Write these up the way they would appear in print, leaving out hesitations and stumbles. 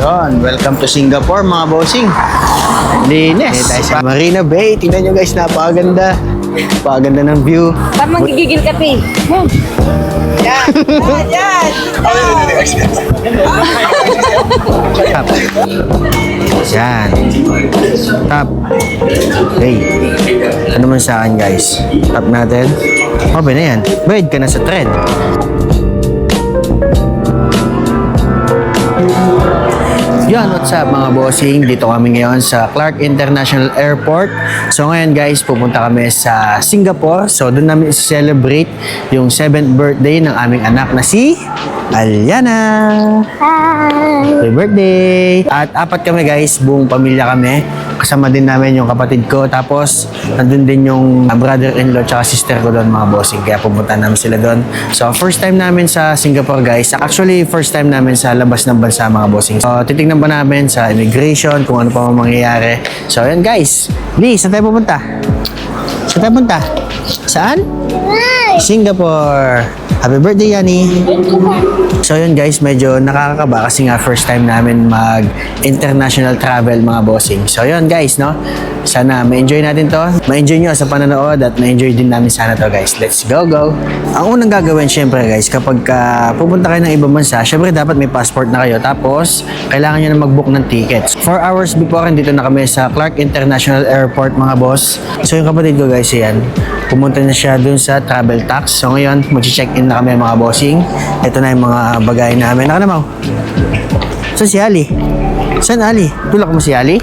Yun, welcome to Singapore mga bossing. Linis. Tayo sa Marina Bay. Tingnan nyo guys, napakaganda. Napakaganda ng view. Saan magigigil ka, Pi? Yan! Yan! Tap. Yan. Tap. Hey. Ano naman sa akin guys? Tap natin. Okay na yan. Bayad ka na sa trend. Yan, what's up mga bossing? Dito kami ngayon sa Clark International Airport. So ngayon guys, pupunta kami sa Singapore. So doon namin i-celebrate yung 7th birthday ng aming anak na si Aliana. Hi! Happy birthday! At apat kami guys, buong pamilya kami. Kasama din namin yung kapatid ko. Tapos nandun din yung brother-in-law tsaka sister ko doon mga bossing. Kaya pumunta namin sila doon. So first time namin sa Singapore guys. Actually first time namin sa labas ng bansa mga bossing. So titignan pa namin sa immigration kung ano pa mangyayari. So ayan guys. Lee, saan tayo pupunta? Saan tayo punta? Saan? Singapore. Happy birthday, Yani. So yun guys, medyo nakakakaba kasi nga first time namin mag-international travel mga bossing. So yun guys, no? Sana ma-enjoy natin to. Ma-enjoy nyo sa pananood at ma-enjoy din namin sana to guys. Let's go, go! Ang unang gagawin syempre guys, kapag pupunta kayo ng ibang bansa, syempre dapat may passport na kayo. Tapos, kailangan nyo na mag-book ng tickets. 4 hours before, dito na kami sa Clark International Airport mga boss. So yung kapatid ko guys, yan. Pumunta na siya dun sa travel tax. So ngayon, mag-check-in na kami mga bossing. Ito na yung mga bagay namin. Naka naman. Saan si Ali? Saan Ali? Tulak mo si Ali?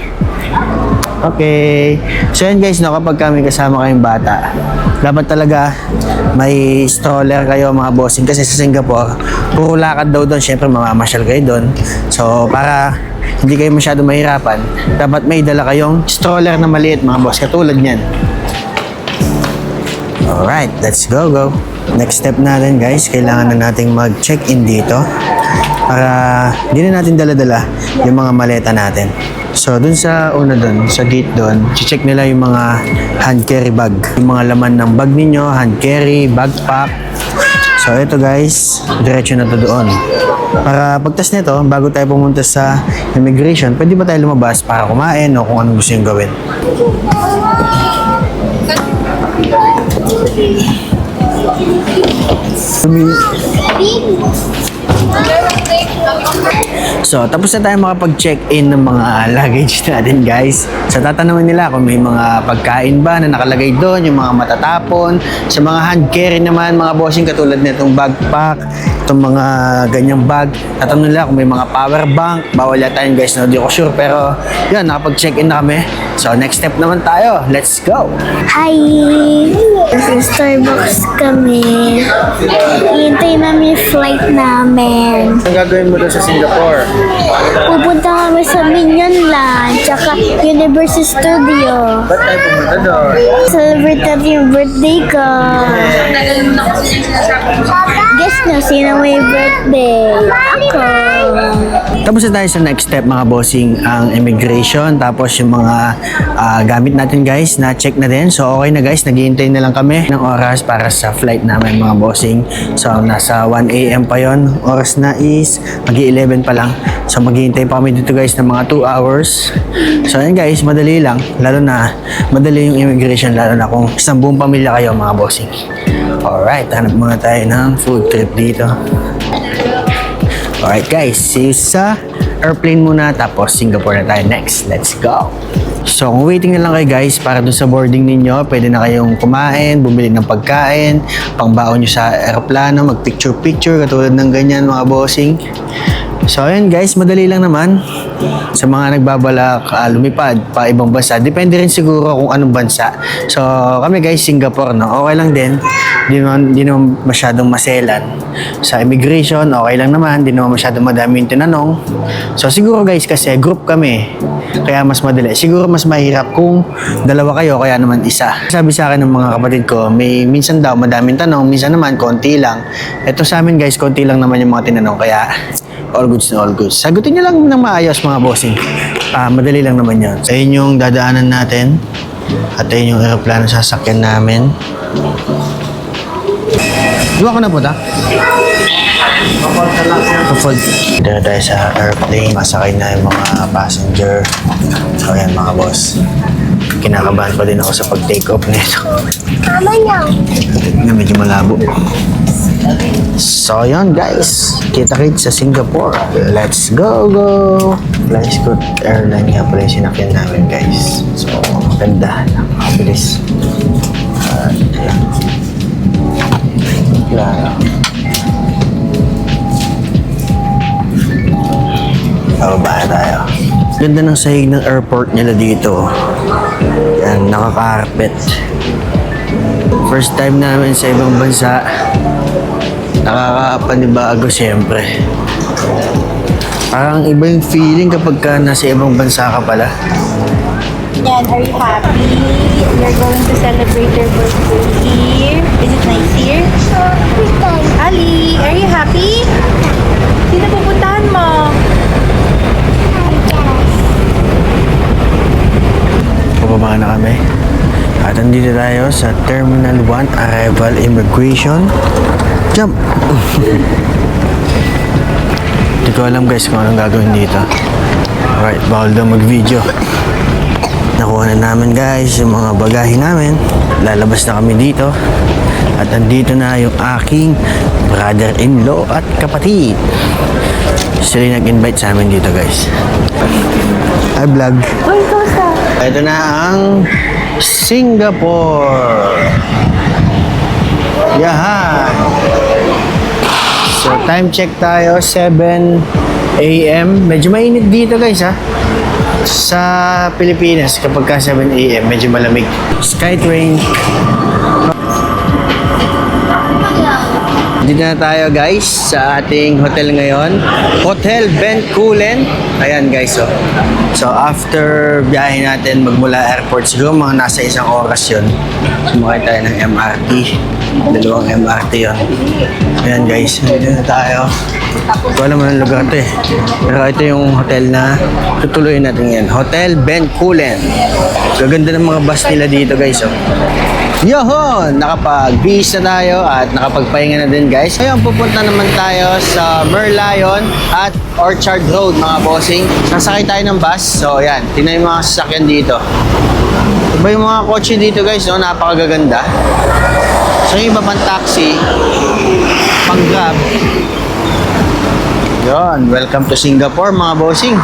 Okay. So yan guys, no, kapag kami kasama kayong bata, dapat talaga may stroller kayo mga bossing. Kasi sa Singapore, puro lakad daw doon. Siyempre, mamamasyal kayo doon. So para hindi kayo masyado mahirapan, dapat may dala kayong stroller na maliit mga boss. Katulad niyan. Alright, let's go, go. Next step natin guys, kailangan na nating mag-check-in dito para hindi na natin dala-dala yung mga maleta natin. So, dun sa una dun, sa gate dun, check nila yung mga hand carry bag. Yung mga laman ng bag ninyo, hand carry, backpack. So, ito guys, diretso na to doon. Para pagtas nito, bago tayo pumunta sa immigration, pwede ba tayo lumabas para kumain o kung anong gusto yung gawin? So, tapos na tayo makapag-check-in ng mga luggage natin guys. So, tatanungin nila kung may mga pagkain ba na nakalagay doon, yung mga matatapon. Sa mga hand carry naman, mga bossing katulad nitong backpack, itong mga ganyang bag. Tatanungin nila kung may mga power bank. Bawal yata yun guys, no? Di ko sure. Pero, yun, nakapag-check-in na kami. So, next step naman tayo. Let's go! Hi! Sa Starbucks kami. Hintay namin yung flight namin. Ang gagawin mo doon sa Singapore? Pupunta kami sa Minion Land, tsaka Universal Studio. Ba't tayo pumunta doon? Celebrate natin yung birthday ko. Guess nyo, sino may birthday? Ako. Tapos na tayo sa next step mga bossing, ang immigration. Tapos yung mga gamit natin guys, na-check na din. So okay na guys, naghihintay na lang kami ng oras para sa flight namin mga bossing. So nasa 1 AM pa yon. Oras na is mag-11 pa lang. So maghihintay pa kami dito guys ng mga 2 hours. So ayun guys, madali lang. Lalo na madali yung immigration, lalo na kung isang buong pamilya kayo mga bossing. Alright, hanap muna tayo ng food trip dito. Alright guys, see you sa airplane muna tapos Singapore na tayo next. Let's go! So kung waiting na lang kayo guys para dun sa boarding ninyo, pwede na kayong kumain, bumili ng pagkain, pangbaon nyo sa aeroplano, mag picture-picture katulad ng ganyan mga bossing. So ayun guys, madali lang naman sa mga nagbabalak lumipad pa ibang bansa. Depende rin siguro kung anong bansa. So kami guys, Singapore, no? Okay lang din. Di naman masyadong maselan. Sa immigration, okay lang naman. Di naman masyadong madami yung tinanong. So siguro guys, kasi group kami. Kaya mas madali. Siguro mas mahirap kung dalawa kayo, kaya naman isa. Sabi sa akin ng mga kapatid ko, may minsan daw madaming tanong, minsan naman konti lang. Ito sa amin guys, konti lang naman yung mga tinanong. Kaya all goods na all goods. Sagutin niyo lang ng maayos mga bossing. Madali lang naman yun. So yun yung dadaanan natin. At yun yung aeroplano sasakyan namin. Duwa ko na po ta? Kapag dito tayo sa airplane, masakay na yung mga passenger. So yan mga boss. Kinakabahan pa din ako sa pag-take off nito. Mama niya. Na medyo malabo. So yun guys, kita-kits sa Singapore. Let's go! Fly Scoot Airline nga pala yung sinakyan namin guys. So ganda, nakakabilis. At ayan. Claro. Bababa tayo. Ganda ng sahig ng airport nila dito. Yan, nakakarpet. First time namin sa ibang bansa. Nakakapanibago siyempre. Parang iba yung feeling kapag ka nasa ibang bansa ka pala. Yan, are you happy? You're going to celebrate your birthday here. Is it nice here? Ali, are you happy? Sino pupuntahan mo? Pababa na kami. At andito tayo sa Terminal 1 Arrival Immigration. Jump! Hindi ko alam guys kung anong gagawin dito. Alright, bawal daw mag-video. Nakuha na namin guys yung mga bagahe namin. Lalabas na kami dito. At andito na yung aking brother-in-law at kapatid. Sila yung nag-invite sa amin dito guys. Hi vlog. Uy, kamusta? Ito na ang Singapore. Yahan. So time check tayo 7 AM. Medyo mainit dito guys ha. Sa Pilipinas kapag ka 7 AM medyo malamig. Skytrain. Dito na tayo guys sa ating hotel ngayon. Hotel Bencoolen. Ayan guys oh. So after biyahe natin magmula airport, siguro mga nasa 1 oras yun. Sumakay tayo ng MRT. 2 MRT yun. Ayan guys, dito na tayo. Hindi ko alam anong lugar ito eh. Pero ito yung hotel na tutuloy natin yan. Hotel Bencoolen. Gaganda ng mga bus nila dito guys oh. Yohon! Nakapag-bihis na tayo at nakapagpahinga na din guys. Ngayon pupunta naman tayo sa Merlion at Orchard Road mga bossing. Sasakay tayo ng bus. So yan, tingnan yung mga sasakyan dito. Iba yung mga kotse dito guys, no? Napakagaganda. So yung iba pang taxi, pang grab. Yon, welcome to Singapore mga bossing.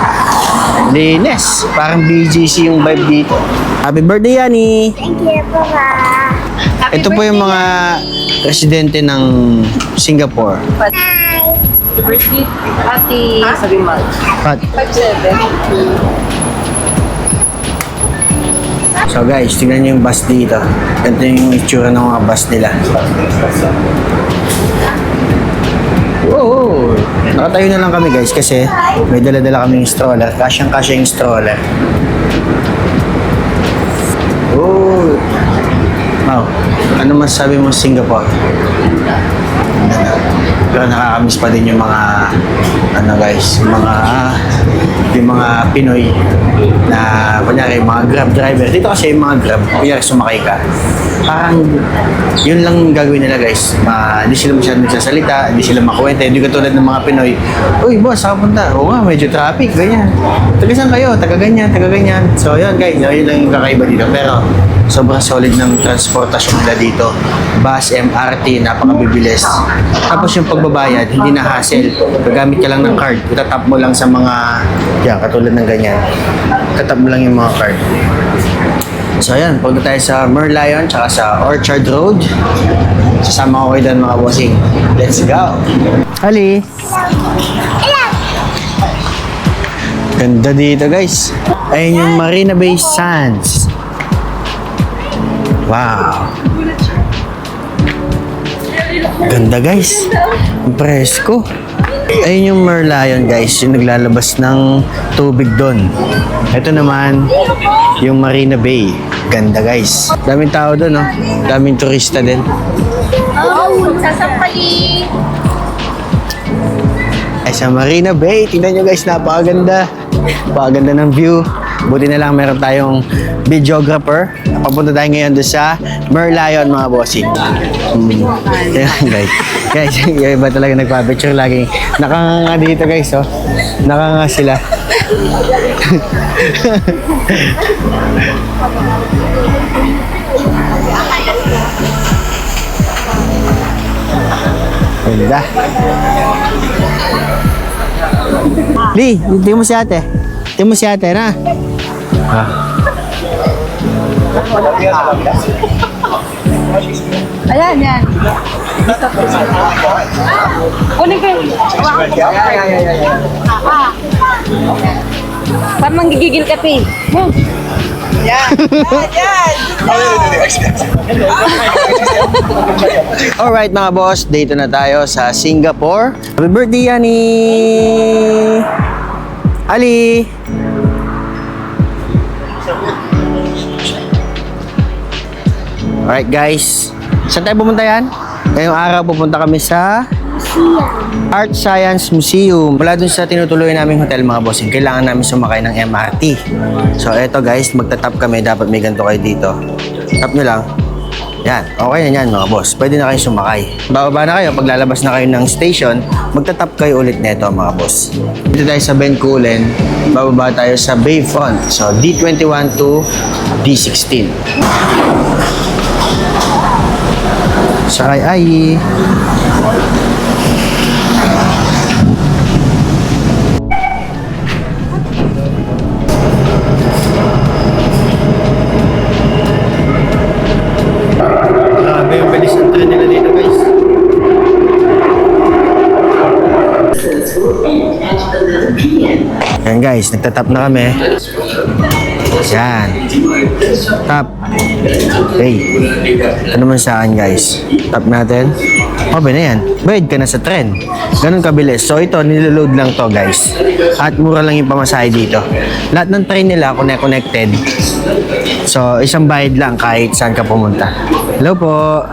Linis, parang BGC yung vibe dito. Happy birthday Yani! Thank you, Papa. Ito po yung mga residente ng Singapore. Birthday, ate, sabi mo. Pat. 5'7". So guys, tingnan nyo yung bus dito. Ganito yung itsura ng mga bus nila. Oo! Nakatayo na lang kami guys kasi may dala-dala kaming stroller. Kasyang-kasya yung stroller. Oh! Wow. Ano masasabi mo sa Singapore? Pero nakakamiss pa din yung mga ano guys, yung mga Pinoy na kunyari mga Grab driver. Dito kasi yung mga Grab, kunyari sumakay ka. Parang yun lang gagawin nila guys. Hindi sila masyadong nagsasalita, hindi sila makuwente. Hindi katulad ng mga Pinoy. Uy boss, saan punta? Oo nga, medyo traffic, ganyan. Taga saan kayo? Taga ganyan, taga ganyan. So yun guys, yun lang yung kakaiba dito. Pero sobrang solid ng transportasyon nila dito. Bus, MRT, napakabibilis. Tapos yung pagbabayad, hindi na hassle. Gagamit ka lang ng card. Itatap mo lang sa mga, yan, katulad ng ganyan. Itatap mo lang yung mga card. So ayan, punta tayo sa Merlion tsaka sa Orchard Road. Sasama ko kayo doon mga bossing. Let's go! Ali! Ganda dito guys. Ayun yung Marina Bay Sands. Wow! Ganda guys. Presko. Ayun yung Merlion guys, yung naglalabas ng tubig doon. Ito naman, yung Marina Bay. Ganda guys. Daming tao doon, no? Daming turista din. Oh, sasampali. Ay, sa Marina Bay, tingnan nyo guys, napakaganda. Napakaganda ng view. Buti na lang meron tayong videographer. Papunta tayo ngayon doon sa Merlion mga bossing. Ayan, guys. Guys, yung iba talaga nagpapicture lagi. Nakanganga dito guys, oh. Nakanganga sila. Ganda. Lee, tingnan mo si ate. Tingnan mo si ate, na. Ha? Ayan, yan. Kunin ko yung... Parang manggigigil ka, Pi. Alright mga boss, dito na tayo sa Singapore. Happy birthday, Yani! Ali! Alright guys, saan tayo pumunta yan? Ngayong araw pupunta kami sa Art Science Museum. Mula dun sa tinutuloy naming hotel mga bossing, kailangan namin sumakay ng MRT. So eto guys, magta-tap kami. Dapat may ganito kayo dito. Tap nyo lang. Yan, okay na yan mga boss. Pwede na kayo sumakay. Bababa na kayo, paglalabas na kayo ng station, magta-tap kayo ulit neto mga boss. Dito tayo sa Bencoolen, bababa tayo sa Bayfront. So D21 to D16. Sakay ay. Grabe yung bilis ng tren nila dito guys. Yan guys, nagtatap na kami. Yan. Tap. Okay. Ito naman sa akin guys. Tap natin. Okay na yan. Bayad ka na sa tren. Ganun kabilis. So ito, niloload lang to guys. At mura lang yung pamasahe dito. Lahat ng train nila connected. So isang bayad lang kahit saan ka pumunta. Hello po.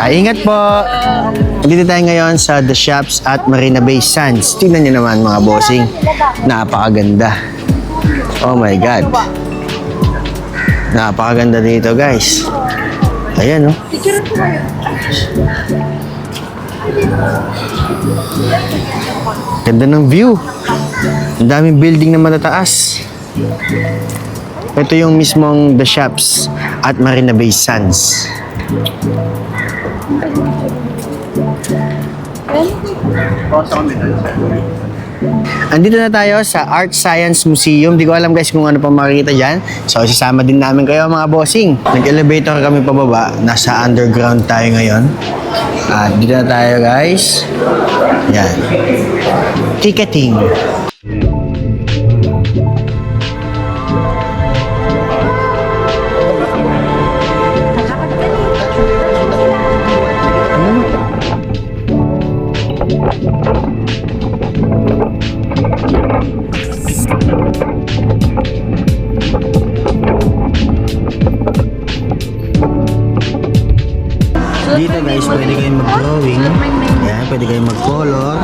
Ingat po. Dito tayo ngayon sa The Shops at Marina Bay Sands. Tingnan niyo naman mga bossing. Napakaganda. Oh my God. Napakaganda dito guys. Ayan oh. Ganda ng view. Ang daming building na matataas. Ito yung mismong The Shops at Marina Bay Sands. Andito na tayo sa Art Science Museum. Di ko alam guys kung ano pa makikita dyan. So, isasama din namin kayo mga bossing. Nag-elevator kami pababa. Nasa underground tayo ngayon. At dito na tayo guys. Yan. Ticketing. Dito guys, pwede kayong mag-drawing. Yan, pwede kayong mag-color.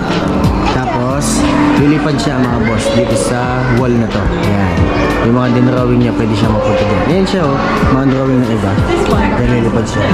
Tapos, lilipad siya mga boss dito sa wall na to. Yan. Yung mga din-drawing niya, pwede siya mapunta din. Yan siya oh, mga drawing ng iba. Yan, lilipad siya.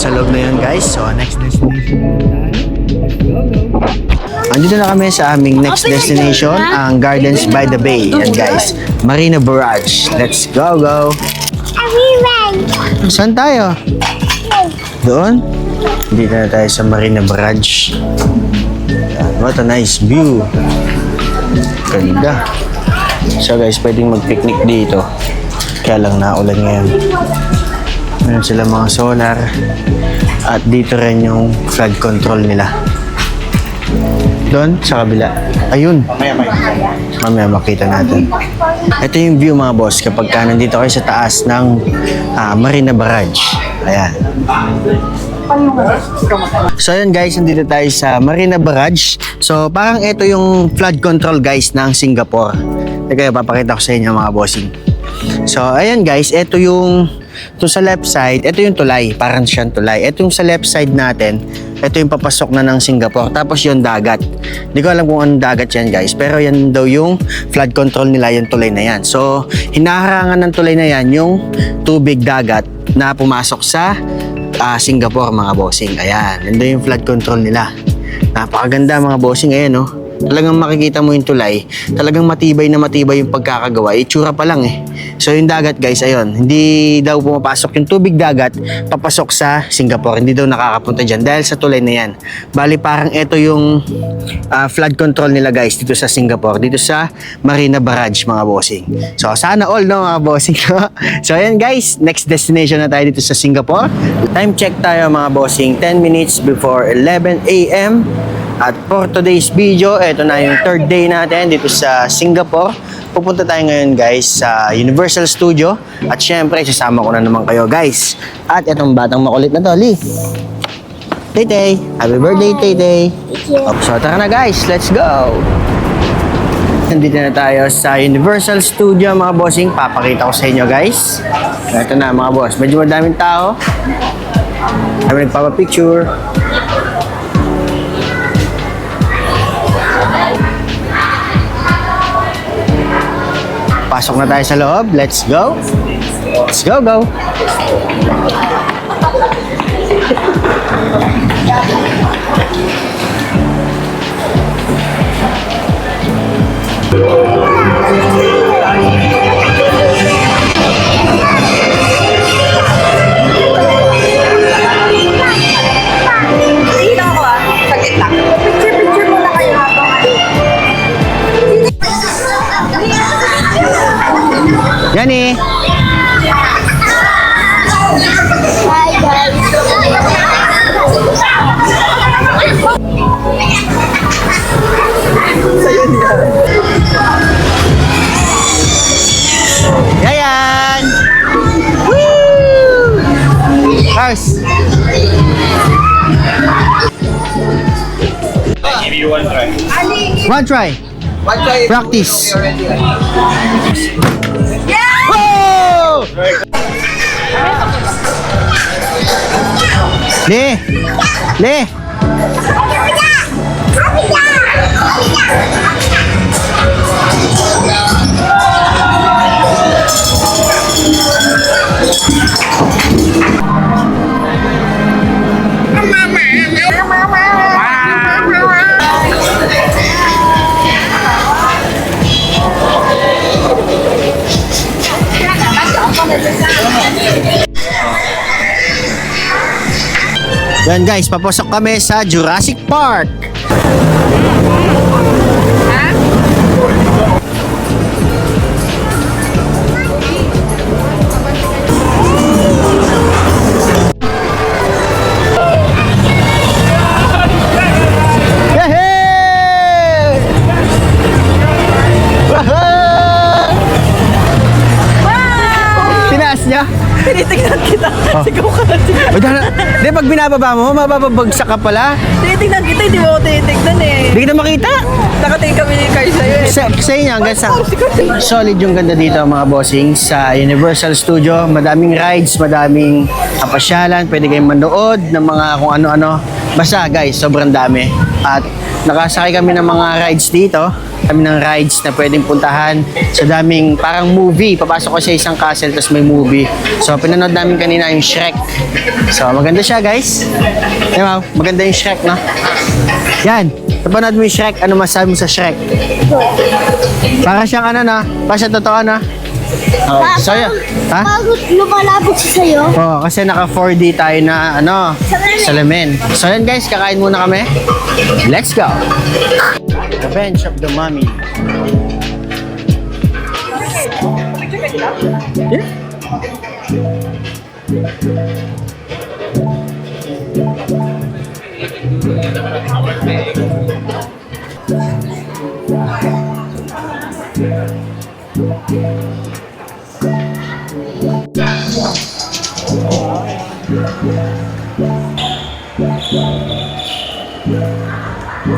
sa loob na yun guys. So next destination andito na kami sa aming next destination, ang Gardens by the Bay. Yan guys, Marina Barrage. Let's go. Saan tayo? Doon? Dito na tayo sa Marina Barrage. What a nice view. Ganda. So guys, pwedeng mag-picnic dito. Kaya lang naulan ngayon. Meron sila mga solar. At dito rin yung flood control nila. Doon, sa kabila. Ayun. Mamaya makita natin. Ito yung view mga boss kapag ka nandito kayo sa taas ng Marina Barrage. Ayan. So ayan guys, nandito tayo sa Marina Barrage. So parang ito yung flood control guys ng Singapore. Teka, papakita ko sa inyo mga bossing. So ayan guys, ito yung sa left side, ito yung tulay, parang siyang tulay. Ito yung sa left side natin, ito yung papasok na ng Singapore. Tapos yung dagat. Hindi ko alam kung anong dagat yan guys, pero yan daw yung flood control nila, yung tulay na yan. So hinaharangan ng tulay na yan yung tubig dagat na pumasok sa Singapore mga bossing. Ayan, yan yung flood control nila. Napakaganda mga bossing. Ayan, no? Talagang makikita mo yung tulay. Talagang matibay na matibay yung pagkakagawa. Itsura pa lang eh. So yung dagat guys, ayun. Hindi daw pumapasok yung tubig dagat papasok sa Singapore. Hindi daw nakakapunta dyan dahil sa tulay na yan. Bali parang ito yung flood control nila guys dito sa Singapore. Dito sa Marina Barrage mga bossing. So sana all no mga bossing. So ayan guys, next destination na tayo dito sa Singapore. Time check tayo mga bossing. 10 minutes before 11 a.m. At for today's video, ito na yung third day natin dito sa Singapore. Pupunta tayo ngayon guys sa Universal Studio. At syempre, sasama ko na naman kayo guys. At itong batang makulit na to, Lee. Tay-tay, happy birthday Tay-tay. So tara na guys, let's go! Nandito na tayo sa Universal Studio mga bossing. Papakita ko sa inyo guys. Ito na mga boss, medyo madaming tao. Kami nagpapapicture. Pasok na tayo sa loob. Let's go. Let's go. Dito ako saglit lang. Picture muna kayo habang Yan eh. Hi guys. Yayan! Woo! Cars! Give you one try. One try. Practice. Yeah! Whoa! Le! Yan guys, papasok kami sa Jurassic Park. Yehey! Tinaas niya? Tinitignan kita. Sigaw ka na. Di, pag binababa mo, mababagsak ka pala. Tinitignan kita, hindi mo ako tinitignan eh. Di kita makita. Nakatingin kami ni Kai sa'yo eh. Sa inyo, hanggang sa solid yung ganda dito mga bossing sa Universal Studio. Madaming rides, madaming pasyalan. Pwede kayong manood ng mga kung ano-ano. Basta guys, sobrang dami. At nakasakay kami ng mga rides dito. Kami ng rides na pwedeng puntahan sa daming parang movie. Papasok ko sa isang castle tapos may movie. So pinanood namin kanina yung Shrek. So maganda siya guys. Diba? Maganda yung Shrek, no? Yan. Napanood mo yung Shrek. Ano masabi mo sa Shrek? Para siyang ano na? Para siyang totoo na? Okay. So yan. Ha? Bakit lumalapit siya sa'yo? Oo, kasi naka 4D tayo na ano, salamin. So yan guys, kakain muna kami. Let's go! Revenge of the Mummy. Yeah.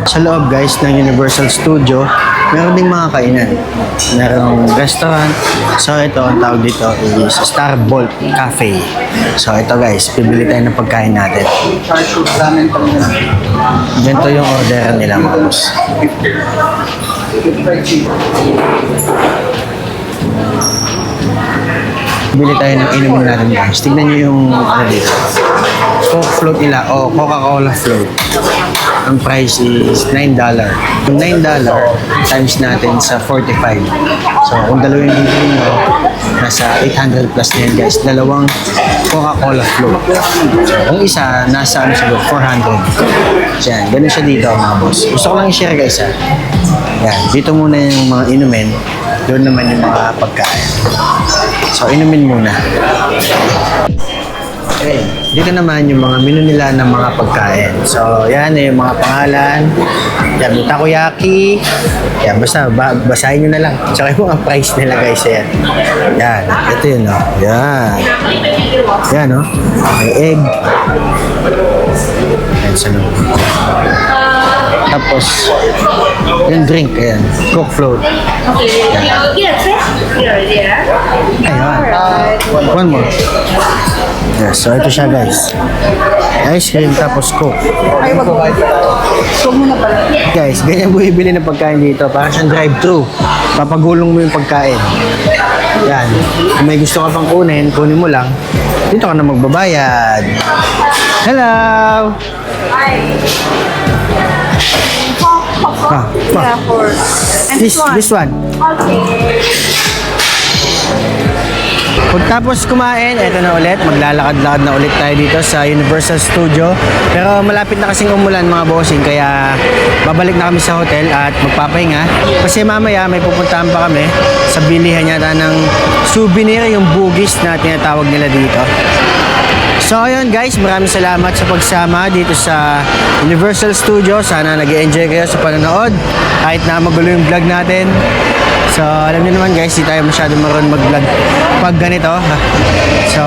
Sa loob guys ng Universal Studio, meron ding mga kainan. Merong restaurant. So ito, ang tawag dito is Starbolt Cafe. So ito guys, pibili tayo ng pagkain natin. Ganito yung order nila mga boss. Bili tayo ng inumin natin guys. Tignan nyo yung ano dito. Coke float nila o Coca-Cola float. Ang price is $9. Yung $9 times natin sa 45. So kung dalawa yung bibili mo, nasa 800 plus na yan guys. Dalawang Coca-Cola float. So kung isa, nasa ano siguro 400. So yan, ganun siya dito mga boss. Gusto ko lang i-share guys ha. Yan, dito muna yung mga inumin. Doon naman yung mga pagkain. So inumin muna. Okay, dito naman yung mga menu nila ng mga pagkain. So, yan yung mga pangalan. Yan, may takoyaki. Yan, basta basahin nyo na lang. Tsaka yung mga price nila guys. Yan. Yan, ito yun, no? Yan. Yan, no? May egg. Yan, sa loob. Tapos, yung drink, ayan. Coke float. Ayun. One more. Yes, so ito siya guys. Ice cream tapos Coke. Guys, ganyan bumibili ng pagkain dito. Parang siyang drive-thru. Papagulong mo yung pagkain. Yan. Kung may gusto ka pang kunin mo lang. Dito ka na magbabayad. Hello! This one. Pagtapos kumain, eto na ulit. Maglalakad-lakad na ulit tayo dito sa Universal Studio. Pero malapit na kasing umulan mga bossing, kaya babalik na kami sa hotel at magpapahinga. Kasi mamaya may pupuntahan pa kami sa bilihan yata ng souvenir, yung bugis na tinatawag nila dito. So ayun guys, maraming salamat sa pagsama dito sa Universal Studio. Sana nag-enjoy kayo sa panonood kahit na magulo yung vlog natin. So alam niyo naman guys, di tayo masyado marunong mag-vlog pag ganito. So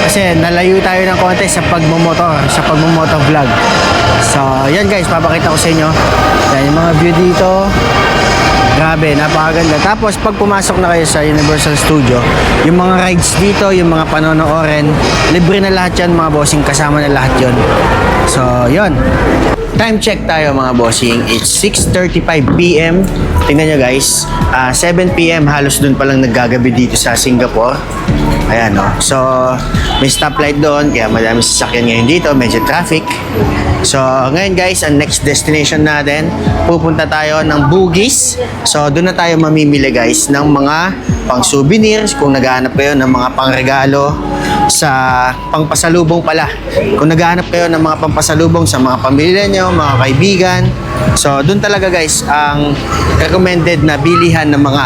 kasi nalayo tayo ng konti sa pagmumoto vlog. So yan guys, papakita ko sa inyo. Yan yung mga view dito. Grabe, napakaganda. Tapos pag pumasok na kayo sa Universal Studio, yung mga rides dito, yung mga panonoorin, libre na lahat yan mga bossing, kasama na lahat yun. So, yun. Time check tayo mga bossing. It's 6:35 PM. Tingnan nyo guys, 7 PM halos dun palang naggagabi dito sa Singapore. Ayan no. So, may stoplight doon, kaya madami sasakyan ngayon dito, medyo traffic. So, ngayon guys, ang next destination natin, pupunta tayo ng Bugis. So, doon na tayo mamimili guys ng mga pang souvenirs, kung naghahanap kayo ng mga pangregalo sa pangpasalubong pala. Kung naghahanap kayo ng mga pangpasalubong sa mga pamilya nyo, mga kaibigan. So, doon talaga guys, ang recommended na bilihan ng mga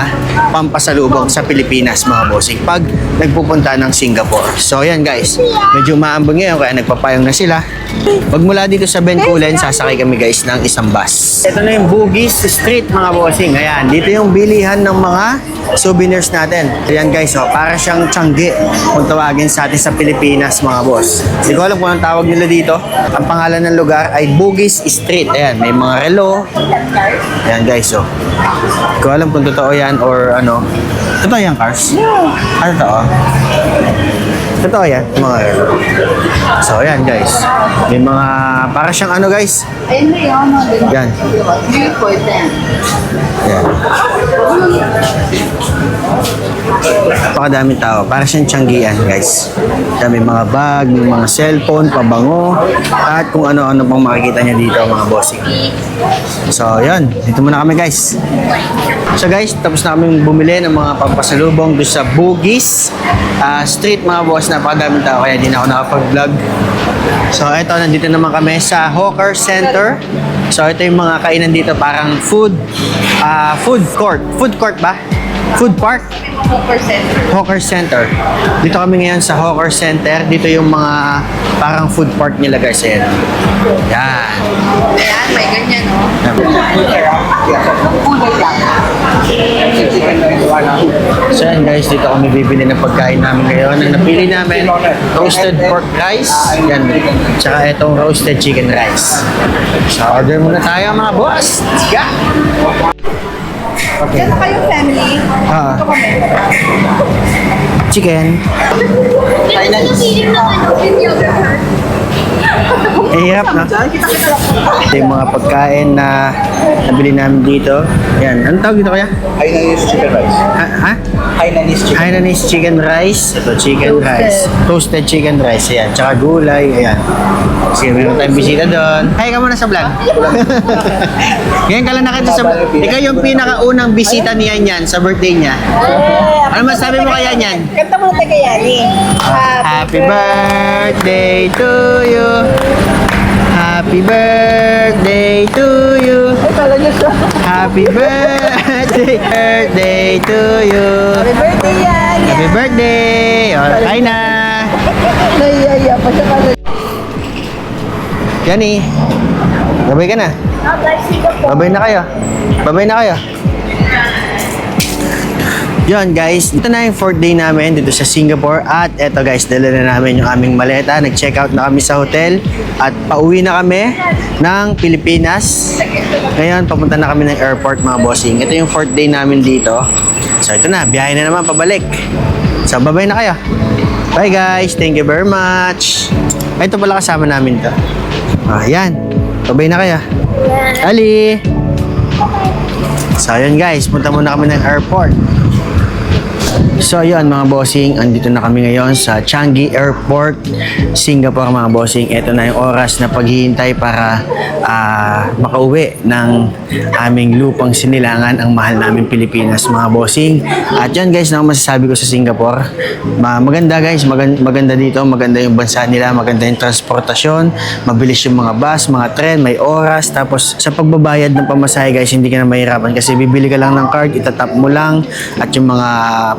pampasalubong sa Pilipinas mga bossing pag nagpupunta ng Singapore. So, yan guys, medyo maambang ngayon kaya nagpapayong na sila. Pag mula dito sa Bencoolen, sasakay kami guys ng isang bus. Ito na yung Bugis Street mga bossing. Ayan, dito yung bilihan ng mga souvenirs natin. Ayan guys, oh, para siyang Changi kung tawagin sa atin sa Pilipinas mga boss. Hindi ko alam kung anong tawag nila dito. Ang pangalan ng lugar ay Bugis Street. Ayan, may mga relo. Ayan guys, oh. Hindi ko alam kung totoo yan or ano. Totoo yan, Cars? Ano to? Totoo yan, mga So, yan guys. May mga, para siyang ano guys? Ayun na yun, mga Yan. Yan. Napakadaming tao. Para siyang tiyanggian, guys. May mga bag, may mga cellphone, pabango, at kung ano-ano pang makikita niya dito, mga bossing. So, yun. Dito muna kami, guys. So, guys, tapos na kami bumili ng mga pampasalubong doon sa Bugis Street, mga boss. Napakadaming tao, kaya di na ako nakapag-vlog. So, eto, nandito naman kami sa Hawker Center. So, ito yung mga kainan dito, parang food court. Food court ba? Food park? Hawker Center. Dito kami ngayon sa Hawker Center. Dito yung mga parang food park nila guys. Ayan. Yan. Ayan, may ganyan, no? So yan guys, dito kami bibili ng pagkain namin ngayon. Ang napili namin, roasted pork rice. Yan. Tsaka itong roasted chicken rice. So order muna tayo mga boss. Let's go! Okay. Dito kayong family. Dito kami. Chicken. Hirap na. Ito yung mga pagkain na nabili namin dito. Yan. Anong tawag dito kaya? Hainanese chicken rice. Ha? Hainanese chicken. Hainanese chicken rice. Ito, chicken rice. Toasted chicken rice. Ayan. Tsaka gulay. Ayan. Sige, meron tayong bisita doon. Hi ka muna sa vlog. Ngayon ka lang nakita sa vlog. Ikaw yung pinakaunang bisita niya yan sa birthday niya. Ano masabi mo kaya niyan? Kanta mo tayo kaya ni. Happy birthday to you. Happy birthday to you. Happy birthday to you. Happy birthday yan. Happy birthday. Okay na. Naiaya pa siya kasi. Yani. Babay ka na. Babay na kayo. Babay na kayo. Yun guys, ito na yung 4th day namin dito sa Singapore at eto guys, dala na namin yung aming maleta. Nag-check out na kami sa hotel at pauwi na kami ng Pilipinas. Ngayon, papunta na kami ng airport mga bossing. Ito yung 4th day namin dito. So ito na, biyahe na naman pabalik. So babay na kayo. Bye guys, thank you very much. Ito pala kasama namin to. Ayan, babay na kayo. Ali! So yun guys, punta muna kami ng airport. So yun mga bossing, andito na kami ngayon sa Changi Airport, Singapore mga bossing. Ito na yung oras na paghihintay para makauwi ng aming lupang sinilangan, ang mahal namin Pilipinas mga bossing. At yan guys, na masasabi ko sa Singapore, maganda guys, maganda dito, maganda yung bansa nila, maganda yung transportasyon, mabilis yung mga bus, mga tren, may oras. Tapos sa pagbabayad ng pamasahe guys, hindi ka na mahirapan kasi bibili ka lang ng card, itatap mo lang, at yung mga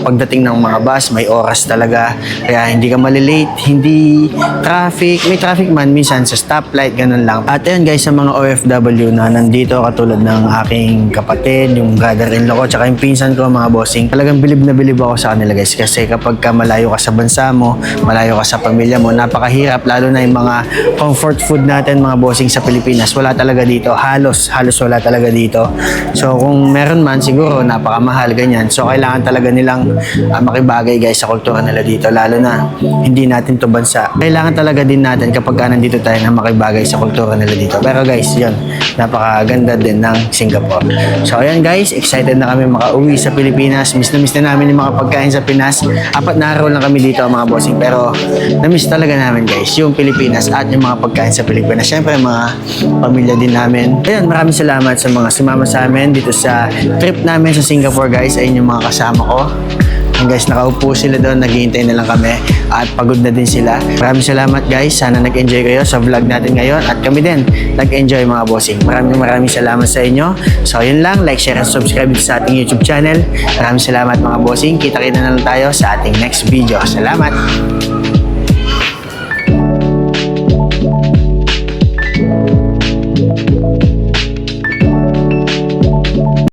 pagdating ng mga bus, may oras talaga. Kaya hindi ka malilate, hindi traffic. May traffic man minsan sa stoplight, ganun lang. At ayun guys, sa mga OFW na nandito, katulad ng aking kapatid, yung brother-in-law ko, tsaka yung pinsan ko, mga bossing, talagang bilib na bilib ako sa kanila guys. Kasi kapag ka malayo ka sa bansa mo, malayo ka sa pamilya mo, napakahirap. Lalo na yung mga comfort food natin, mga bossing, sa Pilipinas. Wala talaga dito. Halos wala talaga dito. So kung meron man, siguro napakamahal, ganyan. So kailangan talaga nilang makibagay guys sa kultura nila dito, lalo na hindi natin to bansa. Kailangan talaga din natin kapag nandito tayo na makibagay sa kultura nila dito. Pero guys, yun, napakaganda din ng Singapore. So ayan guys, excited na kami makauwi sa Pilipinas. Miss na namin yung mga pagkain sa Pinas. 4 na araw lang kami dito mga bossing, pero na-miss talaga namin guys yung Pilipinas at yung mga pagkain sa Pilipinas. Siyempre mga pamilya din namin. Ayun, maraming salamat sa mga sumama sa amin dito sa trip namin sa Singapore guys. Ayun yung mga kasama ko. And guys, nakaupo sila doon, naghihintay na lang kami at pagod na din sila. Maraming salamat guys, sana nag-enjoy kayo sa vlog natin ngayon at kami din nag-enjoy mga bossing. Maraming salamat sa inyo. So yun lang, like, share, and subscribe sa ating YouTube channel. Maraming salamat mga bossing, kita-kita na lang tayo sa ating next video. Salamat!